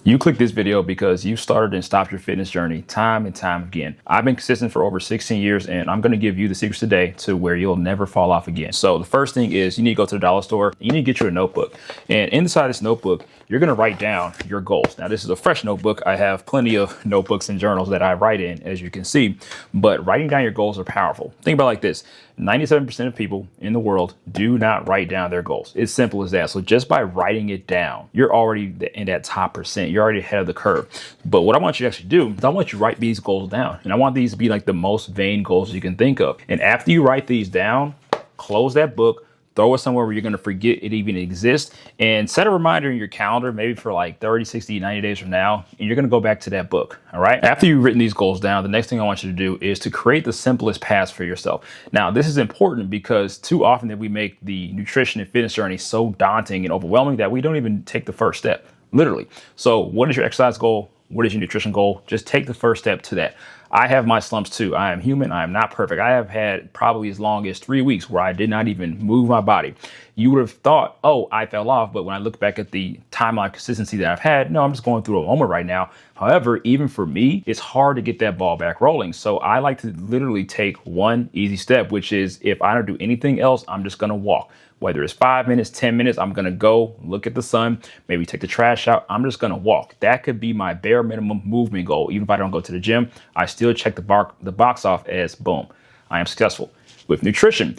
You clicked this video because you started and stopped your fitness journey time and time again. I've been consistent for over 16 years and I'm going to give you the secrets today to where you'll never fall off again. So the first thing is you need to go to the dollar store. You need to get you a notebook, and inside this notebook, you're going to write down your goals. Now, this is a fresh notebook. I have plenty of notebooks and journals that I write in, as you can see, but writing down your goals are powerful. Think about it like this. 97% of people in the world do not write down their goals. It's simple as that. So just by writing it down, you're already in that top percent. You're already ahead of the curve. But what I want you to actually do is I want you to write these goals down. And I want these to be like the most vain goals you can think of. And after you write these down, close that book, throw it somewhere where you're going to forget it even exists, and set a reminder in your calendar, maybe for like 30, 60, 90 days from now, and you're going to go back to that book. All right. After you've written these goals down, the next thing I want you to do is to create the simplest path for yourself. Now, this is important because too often that we make the nutrition and fitness journey so daunting and overwhelming that we don't even take the first step, literally. So what is your exercise goal? What is your nutrition goal? Just take the first step to that. I have my slumps too. I am human. I am not perfect. I have had probably as long as 3 weeks where I did not even move my body. You would have thought, oh, I fell off. But when I look back at the timeline consistency that I've had, no, I'm just going through a moment right now. However, even for me, it's hard to get that ball back rolling. So I like to literally take one easy step, which is if I don't do anything else, I'm just going to walk. Whether it's 5 minutes, 10 minutes, I'm going to go look at the sun, maybe take the trash out. I'm just going to walk. That could be my bare minimum movement goal. Even if I don't go to the gym, I still check the box off as boom, I am successful. With nutrition,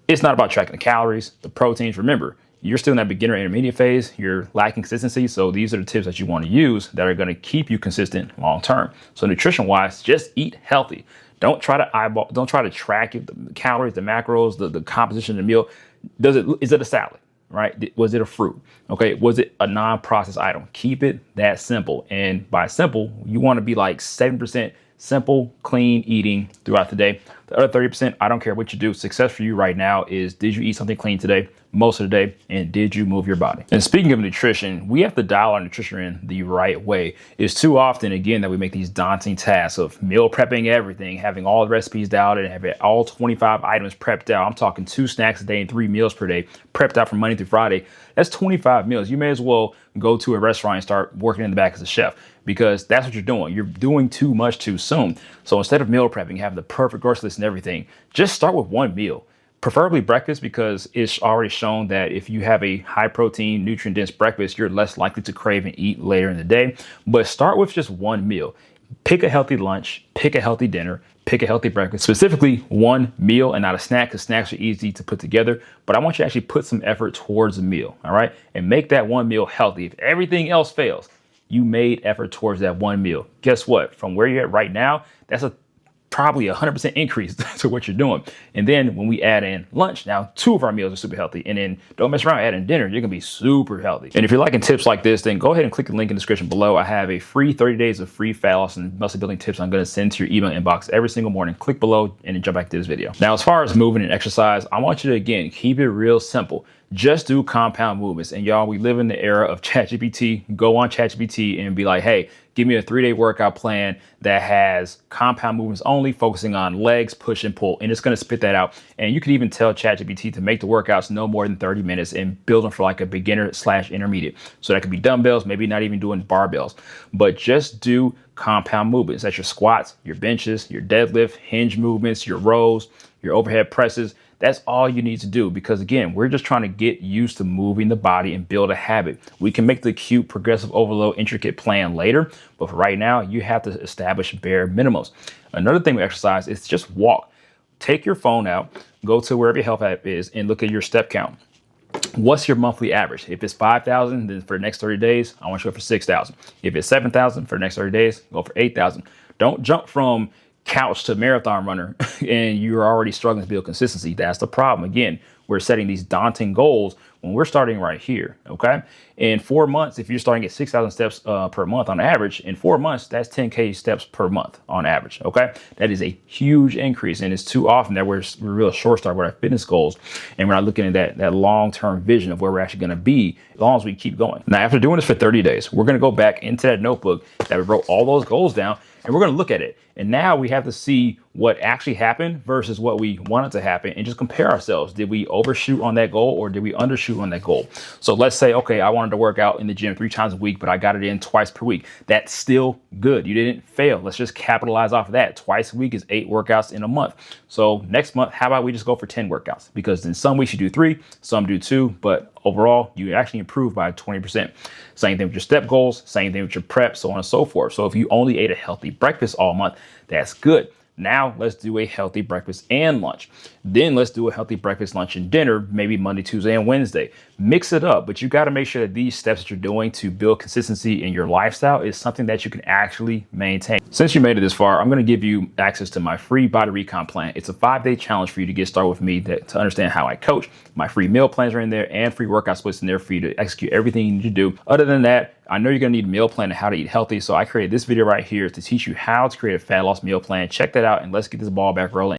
it's not about tracking the calories, the proteins. Remember, you're still in that beginner intermediate phase. You're lacking consistency. So these are the tips that you want to use that are going to keep you consistent long term. So nutrition wise, just eat healthy. Don't try to track the calories, the macros, the composition of the meal. Is it a salad, right? Was it a fruit? Okay. Was it a non-processed item? Keep it that simple. And by simple, you want to be like 7% simple, clean eating throughout the day. The other 30%, I don't care what you do. Success for you right now is, did you eat something clean today, most of the day, and did you move your body? And speaking of nutrition, we have to dial our nutrition in the right way. It's too often, again, that we make these daunting tasks of meal prepping everything, having all the recipes dialed in, having all 25 items prepped out. I'm talking 2 snacks a day and 3 meals per day, prepped out from Monday through Friday. That's 25 meals. You may as well go to a restaurant and start working in the back as a chef, because that's what you're doing. You're doing too much too soon. So instead of meal prepping, having the perfect grocery list and everything, just start with one meal. Preferably breakfast, because it's already shown that if you have a high protein, nutrient dense breakfast, you're less likely to crave and eat later in the day. But start with just one meal. Pick a healthy lunch, pick a healthy dinner, pick a healthy breakfast, specifically one meal and not a snack, because snacks are easy to put together. But I want you to actually put some effort towards a meal. All right. And make that one meal healthy. If everything else fails, you made effort towards that one meal. Guess what? From where you're at right now, that's probably 100% increase to what you're doing. And then when we add in lunch, now 2 of our meals are super healthy. And then don't mess around adding dinner. You're going to be super healthy. And if you're liking tips like this, then go ahead and click the link in the description below. I have a free 30 days of free fat loss and muscle building tips I'm going to send to your email inbox every single morning. Click below and then jump back to this video. Now, as far as moving and exercise, I want you to, again, keep it real simple. Just do compound movements. And y'all, we live in the era of ChatGPT. Go on ChatGPT and be like, hey, give me a 3-day workout plan that has compound movements only, focusing on legs, push and pull. And it's going to spit that out. And you can even tell ChatGPT to make the workouts no more than 30 minutes and build them for like a beginner/intermediate. So that could be dumbbells, maybe not even doing barbells, but just do compound movements. That's your squats, your benches, your deadlift, hinge movements, your rows, your overhead presses. That's all you need to do, because again, we're just trying to get used to moving the body and build a habit. We can make the cute progressive overload intricate plan later, but for right now, you have to establish bare minimums. Another thing with exercise is just walk. Take your phone out, go to wherever your health app is, and look at your step count. What's your monthly average? If it's 5,000, then for the next 30 days, I want you to go for 6,000. If it's 7,000 for the next 30 days, go for 8,000. Don't jump from couch to marathon runner and you're already struggling to build consistency. That's the problem. Again, we're setting these daunting goals when we're starting right here. Okay. In 4 months, if you're starting at 6,000 steps per month on average, in 4 months, that's 10K steps per month on average. Okay. That is a huge increase. And it's too often that we're real short start with our fitness goals. And we're not looking at that long-term vision of where we're actually going to be as long as we keep going. Now, after doing this for 30 days, we're going to go back into that notebook that we wrote all those goals down, and we're going to look at it. And now we have to see what actually happened versus what we wanted to happen and just compare ourselves. Did we overshoot on that goal or did we undershoot on that goal? So let's say, okay, I want wanted to work out in the gym 3 times a week, but I got it in twice per week. That's still good. You didn't fail. Let's just capitalize off of that. Twice a week is 8 workouts in a month. So next month, how about we just go for 10 workouts? Because in some weeks you do 3, some do 2, but overall you actually improve by 20%. Same thing with your step goals, same thing with your prep, so on and so forth. So if you only ate a healthy breakfast all month, that's good. Now let's do a healthy breakfast and lunch. Then let's do a healthy breakfast, lunch, and dinner, maybe Monday, Tuesday, and Wednesday. Mix it up, but you got to make sure that these steps that you're doing to build consistency in your lifestyle is something that you can actually maintain. Since you made it this far, I'm going to give you access to my free Body Recomp Plan. It's a 5-day challenge for you to get started with me to understand how I coach. My free meal plans are in there and free workout splits in there for you to execute everything you need to do. Other than that, I know you're going to need a meal plan and how to eat healthy. So I created this video right here to teach you how to create a fat loss meal plan. Check that out and let's get this ball back rolling.